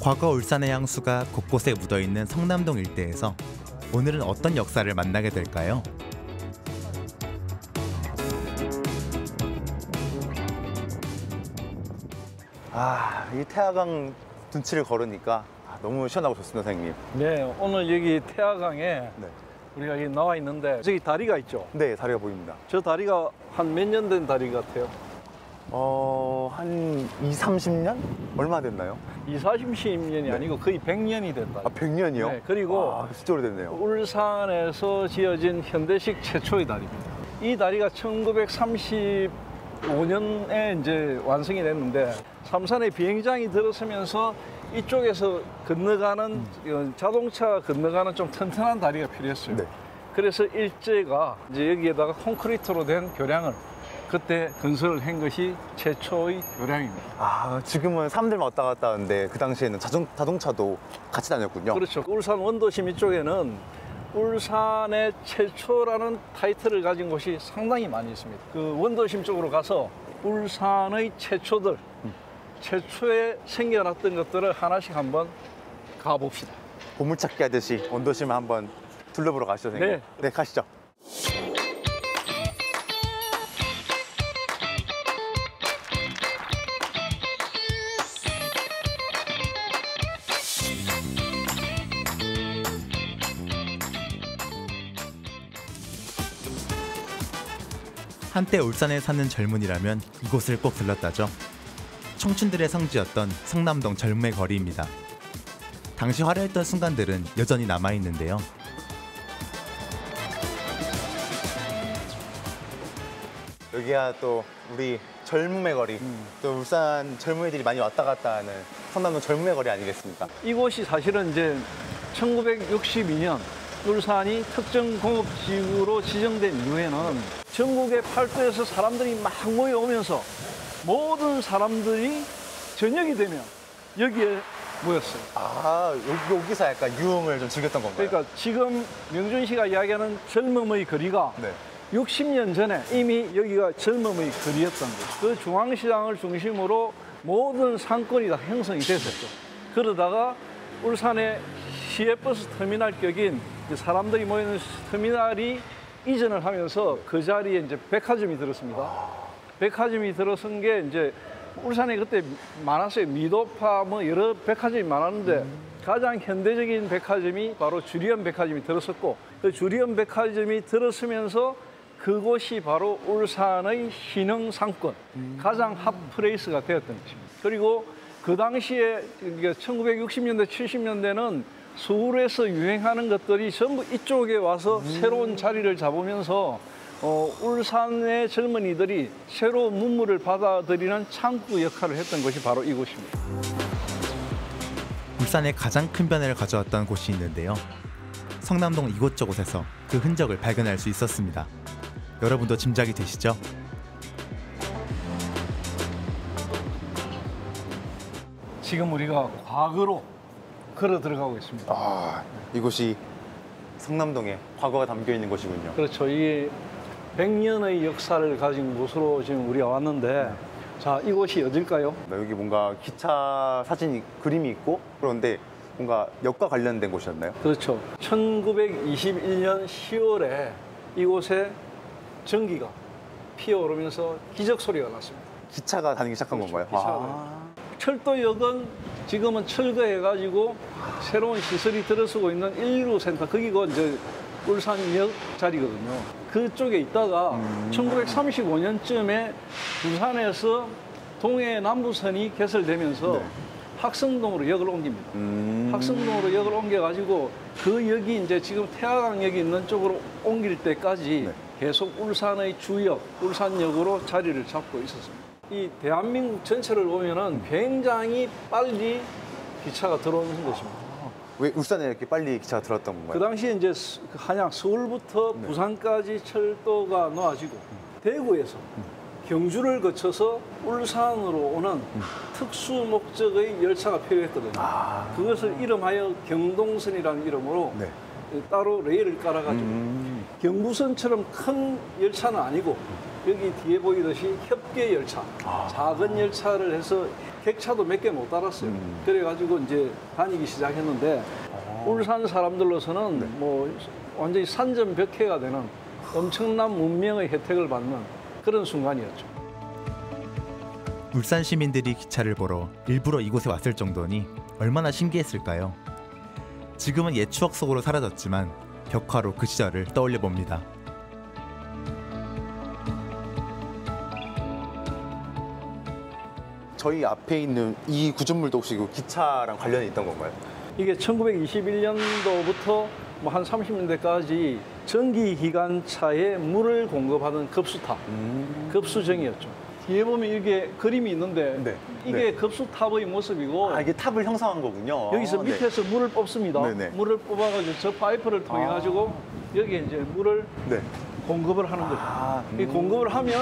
과거 울산의 향수가 곳곳에 묻어있는 성남동 일대에서 오늘은 어떤 역사를 만나게 될까요? 이 태화강 둔치를 걸으니까 너무 시원하고 좋습니다, 선생님. 네, 오늘 여기 태화강에 우리가 여기 나와 있는데 저기 다리가 있죠? 네, 다리가 보입니다. 저 다리가 한 몇 년 된 다리 같아요? 한 20, 30년? 얼마 됐나요? 20, 30년이 아니고 거의 100년이 됐다. 100년이요? 네, 그리고 진짜 오래됐네요. 울산에서 지어진 현대식 최초의 다리입니다. 이 다리가 1935년에 이제 완성이 됐는데 삼산에 비행장이 들어서면서 이쪽에서 건너가는 자동차 건너가는 좀 튼튼한 다리가 필요했어요. 네. 그래서 일제가 이제 여기에다가 콘크리트로 된 교량을 그때 건설을 한 것이 최초의 교량입니다. 지금은 사람들만 왔다 갔다 하는데 그 당시에는 자동차도 같이 다녔군요. 그렇죠. 울산 원도심 이쪽에는 울산의 최초라는 타이틀을 가진 곳이 상당히 많이 있습니다. 그 원도심 쪽으로 가서 울산의 최초들, 최초에 생겨났던 것들을 하나씩 한번 가봅시다. 보물찾기 하듯이 원도심을 한번 둘러보러 가시죠, 선생님. 네, 가시죠. 한때 울산에 사는 젊은이라면 이곳을 꼭 들렀다죠. 청춘들의 성지였던 성남동 젊음의 거리입니다. 당시 화려했던 순간들은 여전히 남아있는데요. 여기가 또 우리 젊음의 거리, 또 울산 젊은이들이 많이 왔다 갔다 하는 성남동 젊음의 거리 아니겠습니까? 이곳이 사실은 이제 1962년 울산이 특정공업지구로 지정된 이후에는 전국의 팔도에서 사람들이 막 모여오면서 모든 사람들이 저녁이 되면 여기에 모였어요. 여기서 약간 유흥을 좀 즐겼던 건가요? 그러니까 지금 명준 씨가 이야기하는 젊음의 거리가 60년 전에 이미 여기가 젊음의 거리였던 거죠. 그 중앙시장을 중심으로 모든 상권이 다 형성이 됐었죠. 그러다가 울산의 시외버스 터미널격인 사람들이 모이는 터미널이 이전을 하면서 그 자리에 이제 백화점이 들었습니다. 백화점이 들어선 게 이제 울산에 그때 많았어요. 미도파 뭐 여러 백화점이 많았는데 가장 현대적인 백화점이 바로 주리온 백화점이 들었었고 그 주리온 백화점이 들었으면서 그곳이 바로 울산의 신흥 상권, 가장 핫플레이스가 되었던 것입니다. 그리고 그 당시에 1960년대, 70년대는 서울에서 유행하는 것들이 전부 이쪽에 와서 새로운 자리를 잡으면서 울산의 젊은이들이 새로운 문물을 받아들이는 창구 역할을 했던 것이 바로 이곳입니다. 울산에 가장 큰 변화를 가져왔던 곳이 있는데요. 성남동 이곳저곳에서 그 흔적을 발견할 수 있었습니다. 여러분도 짐작이 되시죠? 지금 우리가 과거로 걸어 들어가고 있습니다. 이곳이 성남동에 과거가 담겨 있는 곳이군요. 그렇죠. 이게 100년의 역사를 가진 곳으로 지금 우리가 왔는데 자, 이곳이 어딜까요? 여기 뭔가 기차 사진이 그림이 있고 그런데 뭔가 역과 관련된 곳이었나요? 그렇죠. 1921년 10월에 이곳에 전기가 피어오르면서 기적 소리가 났습니다. 기차가 다니기 시작한 건가요? 철도역은 지금은 철거해가지고 새로운 시설이 들어서고 있는 119 센터, 거기가 이제 울산역 자리거든요. 그쪽에 있다가 1935년쯤에 부산에서 동해 남부선이 개설되면서 학성동으로 역을 옮깁니다. 학성동으로 역을 옮겨가지고 그 역이 이제 지금 태화강역이 있는 쪽으로 옮길 때까지 계속 울산의 주역, 울산역으로 자리를 잡고 있었습니다. 이 대한민국 전체를 보면은 굉장히 빨리 기차가 들어오는 것입니다. 왜 울산에 이렇게 빨리 기차가 들어왔던 건가요? 그 당시에 이제 한양 서울부터 부산까지 철도가 놓아지고 대구에서 경주를 거쳐서 울산으로 오는 특수 목적의 열차가 필요했거든요. 그것을 이름하여 경동선이라는 이름으로 따로 레일을 깔아가지고 경부선처럼 큰 열차는 아니고 여기 뒤에 보이듯이 협계 열차, 작은 열차를 해서 객차도 몇 개 못 달았어요. 그래가지고 이제 다니기 시작했는데 울산 사람들로서는 뭐 완전히 산전벽해가 되는 엄청난 문명의 혜택을 받는 그런 순간이었죠. 울산 시민들이 기차를 보러 일부러 이곳에 왔을 정도니 얼마나 신기했을까요? 지금은 옛 추억 속으로 사라졌지만 벽화로 그 시절을 떠올려 봅니다. 저희 앞에 있는 이 구조물도 혹시 그 기차랑 관련이 있던 건가요? 이게 1921년도부터 뭐 한 30년대까지 전기 기관차에 물을 공급하던 급수탑, 급수정이었죠. 뒤에 보면 이게 그림이 있는데 네. 이게 급수탑의 모습이고 이게 탑을 형성한 거군요. 여기서 밑에서 물을 뽑습니다. 네네. 물을 뽑아가지고 저 파이프를 통해 가지고 여기에 이제 물을 네. 공급을 하는 거죠. 이 공급을 하면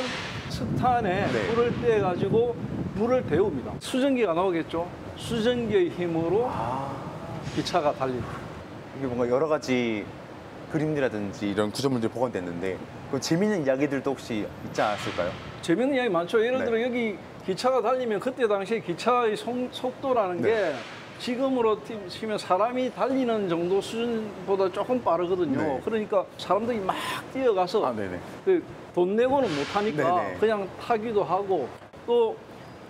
석탄에 네. 물을 떼 가지고 물을 데웁니다. 수증기가 나오겠죠. 수증기의 힘으로 기차가 달립니다. 이게 뭔가 여러 가지 그림이라든지 이런 구조물들이 복원됐는데 그 재밌는 이야기들도 혹시 있지 않았을까요? 재밌는 이야기 많죠. 예를 네. 들어 여기 기차가 달리면 그때 당시에 기차의 속도라는 네. 게 지금으로 치면 사람이 달리는 정도 수준보다 조금 빠르거든요. 네. 그러니까 사람들이 막 뛰어가서 네네. 돈 내고는 못하니까 네네. 그냥 타기도 하고 또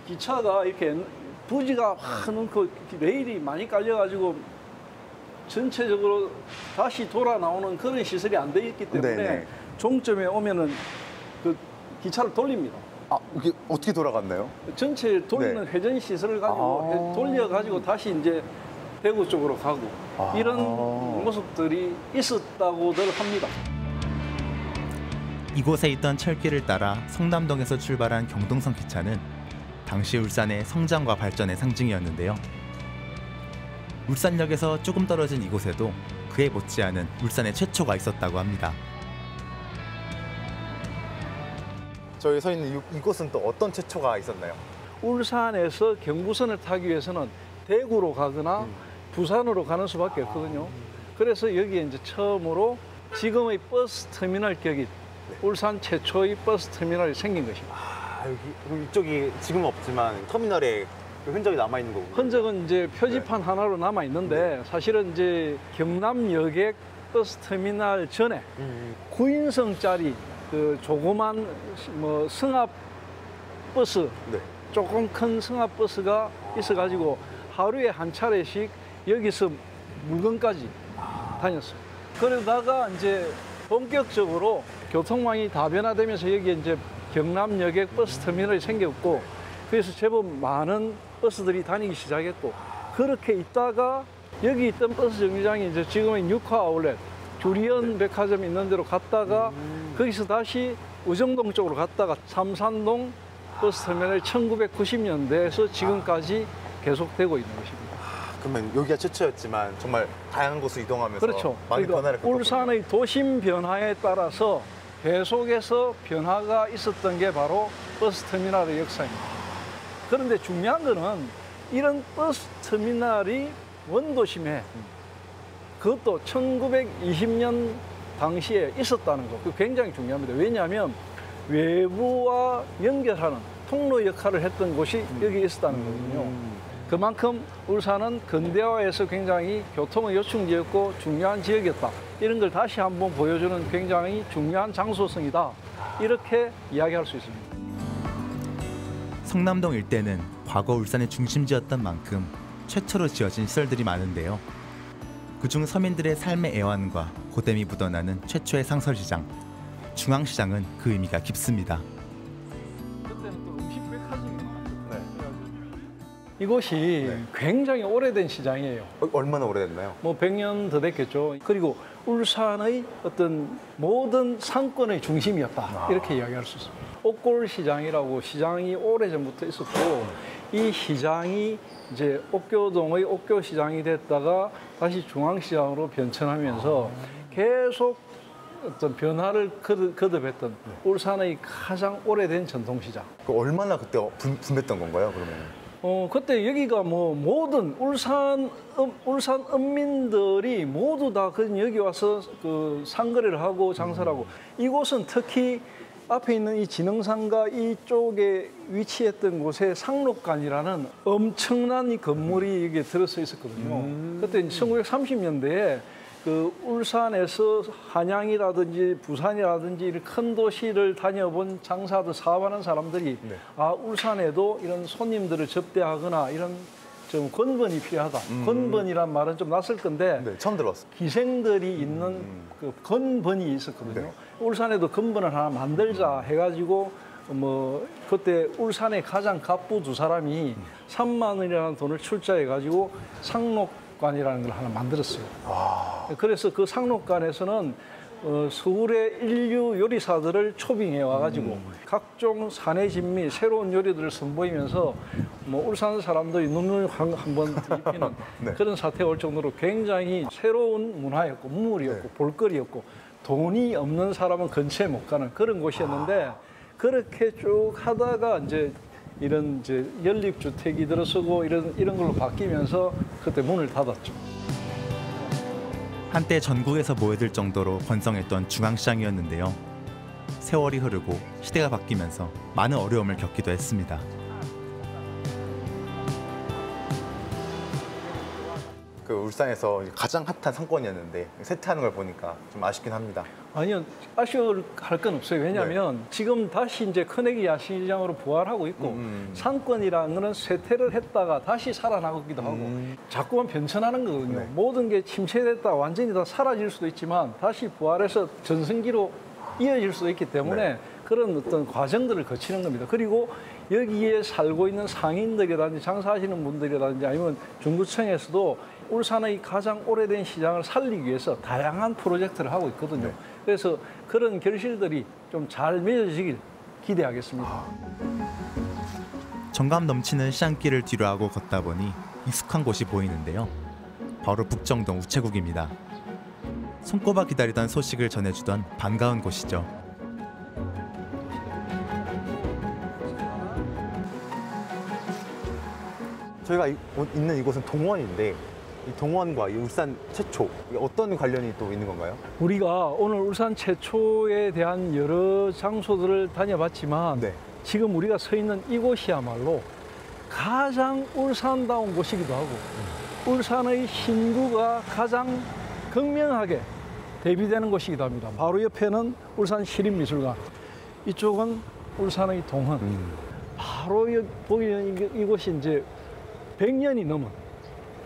기차가 이렇게 부지가 확 넣고 레일이 많이 깔려가지고 전체적으로 다시 돌아 나오는 그런 시설이 안 돼 있기 때문에 네네. 종점에 오면은 그 기차를 돌립니다. 이게 어떻게 돌아갔나요? 전체 돌리는 네. 회전 시설을 가지고 돌려가지고 다시 이제 대구 쪽으로 가고 이런 모습들이 있었다고들 합니다. 이곳에 있던 철길을 따라 성남동에서 출발한 경동선 기차는 당시 울산의 성장과 발전의 상징이었는데요. 울산역에서 조금 떨어진 이곳에도 그에 못지않은 울산의 최초가 있었다고 합니다. 저희 서 있는 이곳은 또 어떤 최초가 있었나요? 울산에서 경부선을 타기 위해서는 대구로 가거나 부산으로 가는 수밖에 없거든요. 그래서 여기에 이제 처음으로 지금의 버스 터미널 격인 울산 최초의 버스 터미널이 생긴 것입니다. 여기 이쪽이 지금은 없지만 터미널에 그 흔적이 남아 있는 거군요. 흔적은 이제 표지판 하나로 남아 있는데 사실은 이제 경남 여객 버스 터미널 전에 9인승짜리 그 조그만 뭐 승합 버스, 네. 조금 큰 승합 버스가 있어가지고 하루에 한 차례씩 여기서 물건까지 다녔어요. 그러다가 이제 본격적으로 교통망이 다변화되면서 여기에 이제 경남 여객 버스 터미널이 생겼고 그래서 제법 많은 버스들이 다니기 시작했고 그렇게 있다가 여기 있던 버스 정류장이 이제 지금의 육화 아울렛 주리온 백화점 있는 데로 갔다가 거기서 다시 의정동 쪽으로 갔다가 삼산동 버스 터미널이 1990년대에서 지금까지 계속되고 있는 것입니다. 그러면 여기가 최초였지만 정말 다양한 곳을 이동하면서 그렇죠. 많은 변화를 겪었군요. 울산의 도심 변화에 따라서 계속해서 변화가 있었던 게 바로 버스 터미널의 역사입니다. 그런데 중요한 거는 이런 버스 터미널이 원도심에 그것도 1920년 당시에 있었다는 거, 그거 굉장히 중요합니다. 왜냐하면 외부와 연결하는 통로 역할을 했던 곳이 여기 있었다는 거거든요. 그만큼 울산은 근대화에서 굉장히 교통의 요충지였고 중요한 지역이었다. 이런 걸 다시 한번 보여주는 굉장히 중요한 장소성이다. 이렇게 이야기할 수 있습니다. 성남동 일대는 과거 울산의 중심지였던 만큼 최초로 지어진 시설들이 많은데요. 그중 서민들의 삶의 애환과 고됨이 묻어나는 최초의 상설시장, 중앙시장은 그 의미가 깊습니다. 그때는 또 음식 백화점이 많았어요. 이곳이 굉장히 오래된 시장이에요. 얼마나 오래됐나요? 뭐 100년 더 됐겠죠. 그리고 울산의 어떤 모든 상권의 중심이었다. 이렇게 이야기할 수 있습니다. 옥골 시장이라고 시장이 오래전부터 있었고 이 시장이 이제 옥교동의 옥교 시장이 됐다가 다시 중앙시장으로 변천하면서 계속 어떤 변화를 거듭했던 울산의 가장 오래된 전통시장. 얼마나 그때 붐볐던 건가요, 그러면? 그때 여기가 뭐 모든 울산 은민들이 모두 다 여기 와서 그 상거래를 하고 장사를 하고 이곳은 특히 앞에 있는 이 진흥상가 이쪽에 위치했던 곳에 상록관이라는 엄청난 이 건물이 여기에 들어서 있었거든요. 그때 1930년대에 그 울산에서 한양이라든지 부산이라든지 이런 큰 도시를 다녀본 장사들 사업하는 사람들이 네. 아 울산에도 이런 손님들을 접대하거나 이런 좀 건번이 필요하다. 건번이란 말은 좀 낯설 건데 네, 처음 들어봤어요. 기생들이 있는 그 건번이 있었거든요. 네. 울산에도 건번을 하나 만들자 해가지고 뭐 그때 울산의 가장 갑부 두 사람이 3만 원이라는 돈을 출자해가지고 상록관이라는 걸 하나 만들었어요. 그래서 그 상록관에서는 서울의 인류 요리사들을 초빙해 와가지고 각종 산의 진미, 새로운 요리들을 선보이면서 뭐 울산 사람들이 눈을 한번 뒤집히는 네. 그런 사태가 올 정도로 굉장히 새로운 문화였고 문물이었고 네. 볼거리였고 돈이 없는 사람은 근처에 못 가는 그런 곳이었는데 그렇게 쭉 하다가 이제 이런 이제 연립주택이 들어서고 이런 걸로 바뀌면서 그때 문을 닫았죠. 한때 전국에서 모여들 정도로 번성했던 중앙시장이었는데요. 세월이 흐르고 시대가 바뀌면서 많은 어려움을 겪기도 했습니다. 그 울산에서 가장 핫한 상권이었는데 쇠퇴하는 걸 보니까 좀 아쉽긴 합니다. 아니요, 아쉬워할 건 없어요. 왜냐하면 지금 다시 이제 큰애기 야시장으로 부활하고 있고 상권이라는 거는 쇠퇴를 했다가 다시 살아나기도 하고 자꾸만 변천하는 거거든요. 네. 모든 게 침체됐다 완전히 다 사라질 수도 있지만 다시 부활해서 전성기로 이어질 수도 있기 때문에 네. 그런 어떤 과정들을 거치는 겁니다. 그리고 여기에 살고 있는 상인들이라든지 장사하시는 분들이라든지 아니면 중구청에서도 울산의 가장 오래된 시장을 살리기 위해서 다양한 프로젝트를 하고 있거든요. 네. 그래서 그런 결실들이 좀 잘 맺어지길 기대하겠습니다. 정감 넘치는 시장길을 뒤로하고 걷다 보니 익숙한 곳이 보이는데요. 바로 북정동 우체국입니다. 손꼽아 기다리던 소식을 전해주던 반가운 곳이죠. 저희가 있는 이곳은 동원인데 이 동원과 이 울산 최초 어떤 관련이 또 있는 건가요? 우리가 오늘 울산 최초에 대한 여러 장소들을 다녀봤지만 네. 지금 우리가 서 있는 이곳이야말로 가장 울산다운 곳이기도 하고 울산의 신구가 가장 극명하게 대비되는 곳이기도 합니다. 바로 옆에는 울산 시립미술관, 이쪽은 울산의 동원. 바로 여기 보이는 이곳이 이제 100년이 넘은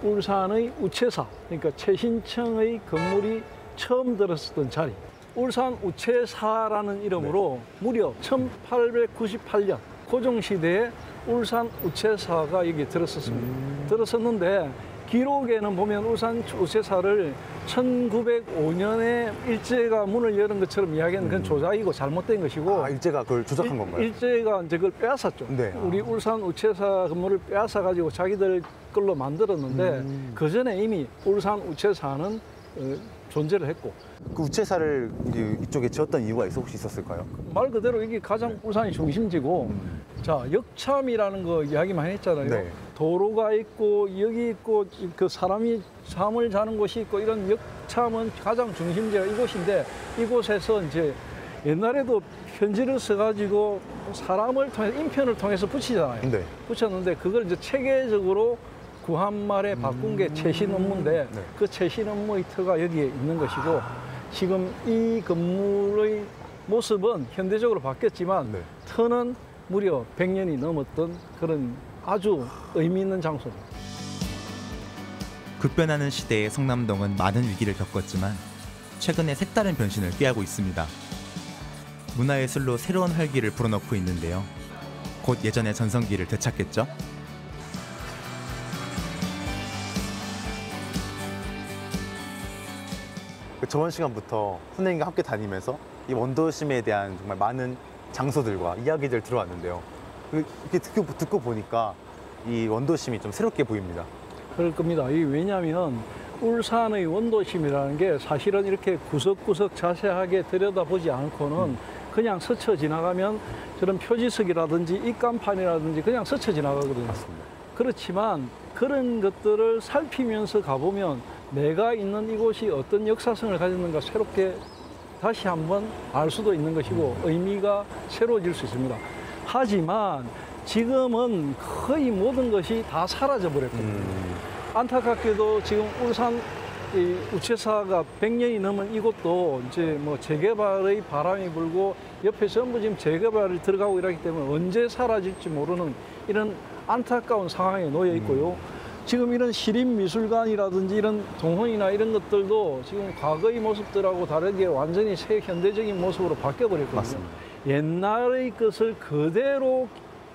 울산의 우체사, 그러니까 최신청의 건물이 처음 들었었던 자리. 울산 우체사라는 이름으로 무려 1898년 고종시대에 울산 우체사가 여기 들었었습니다. 들었었는데 기록에는 보면 울산 우체사를 1905년에 일제가 문을 여는 것처럼 이야기하는 그건 조작이고 잘못된 것이고 일제가 그걸 조작한 건가요? 일제가 이제 그걸 빼앗았죠. 네. 우리 울산 우체사 건물을 빼앗아 가지고 자기들 걸로 만들었는데 그 전에 이미 울산 우체사는 존재를 했고 그 우체사를 이쪽에 지었던 이유가 혹시 있었을까요? 말 그대로 이게 가장 울산의 중심지고 자 역참이라는 거 이야기 많이 했잖아요. 네. 도로가 있고 여기 있고 그 사람이 잠을 자는 곳이 있고 이런 역참은 가장 중심지가 이곳인데 이곳에서 이제 옛날에도 편지를 써가지고 사람을 통해서 인편을 통해서 붙이잖아요. 네. 붙였는데 그걸 이제 체계적으로 구한말에 바꾼 게 최신 업무인데 네. 그 최신 업무의 터가 여기에 있는 것이고 지금 이 건물의 모습은 현대적으로 바뀌었지만 네. 터는 무려 100년이 넘었던 그런 아주 의미 있는 장소입니다. 급변하는 시대의 성남동은 많은 위기를 겪었지만 최근에 색다른 변신을 꾀하고 있습니다. 문화예술로 새로운 활기를 불어넣고 있는데요. 곧 예전의 전성기를 되찾겠죠? 저번 시간부터 선생님과 함께 다니면서 이 원도심에 대한 정말 많은 장소들과 이야기들 들어왔는데요. 이렇게 듣고 보니까 이 원도심이 좀 새롭게 보입니다. 그럴 겁니다. 왜냐하면 울산의 원도심이라는 게 사실은 이렇게 구석구석 자세하게 들여다보지 않고는 그냥 스쳐 지나가면 저런 표지석이라든지 입간판이라든지 그냥 스쳐 지나가거든요. 맞습니다. 그렇지만 그런 것들을 살피면서 가보면 내가 있는 이곳이 어떤 역사성을 가졌는가 새롭게 다시 한번 알 수도 있는 것이고 의미가 새로워질 수 있습니다. 하지만 지금은 거의 모든 것이 다 사라져 버렸거든요. 안타깝게도 지금 울산 이 우체사가 100년이 넘은 이곳도 이제 뭐 재개발의 바람이 불고 옆에 전부 지금 재개발이 들어가고 이러기 때문에 언제 사라질지 모르는 이런 안타까운 상황에 놓여 있고요. 지금 이런 시립미술관이라든지 이런 동호회나 이런 것들도 지금 과거의 모습들하고 다르게 완전히 새 현대적인 모습으로 바뀌어버렸거든요. 맞습니다. 옛날의 것을 그대로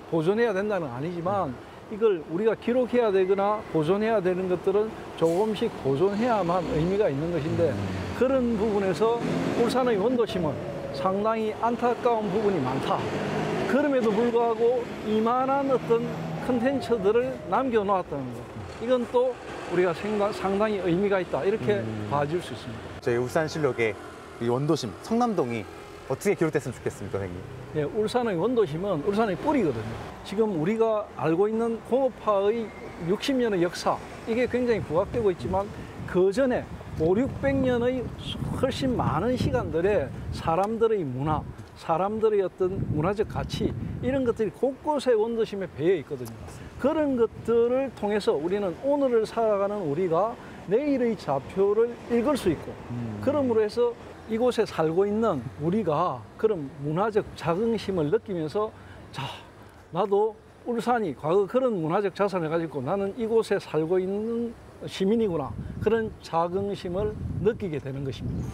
보존해야 된다는 건 아니지만 이걸 우리가 기록해야 되거나 보존해야 되는 것들은 조금씩 보존해야만 의미가 있는 것인데 그런 부분에서 울산의 원도심은 상당히 안타까운 부분이 많다. 그럼에도 불구하고 이만한 어떤 컨텐츠들을 남겨놓았다는 것. 이건 또 우리가 상당히 의미가 있다. 이렇게 봐줄 수 있습니다. 저희 울산실록의 이 원도심, 성남동이 어떻게 기록됐으면 좋겠습니까, 선생님? 예, 울산의 원도심은 울산의 뿌리거든요. 지금 우리가 알고 있는 공업화의 60년의 역사, 이게 굉장히 부각되고 있지만 그 전에 500~600년의 훨씬 많은 시간들에 사람들의 문화, 사람들의 어떤 문화적 가치 이런 것들이 곳곳에 원도심에 배어 있거든요. 그런 것들을 통해서 우리는 오늘을 살아가는 우리가 내일의 좌표를 읽을 수 있고 그러므로 해서 이곳에 살고 있는 우리가 그런 문화적 자긍심을 느끼면서 자, 나도 울산이 과거 그런 문화적 자산을 가지고 나는 이곳에 살고 있는 시민이구나. 그런 자긍심을 느끼게 되는 것입니다.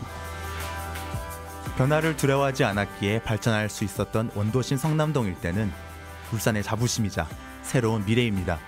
변화를 두려워하지 않았기에 발전할 수 있었던 원도심 성남동 일대는 울산의 자부심이자 새로운 미래입니다.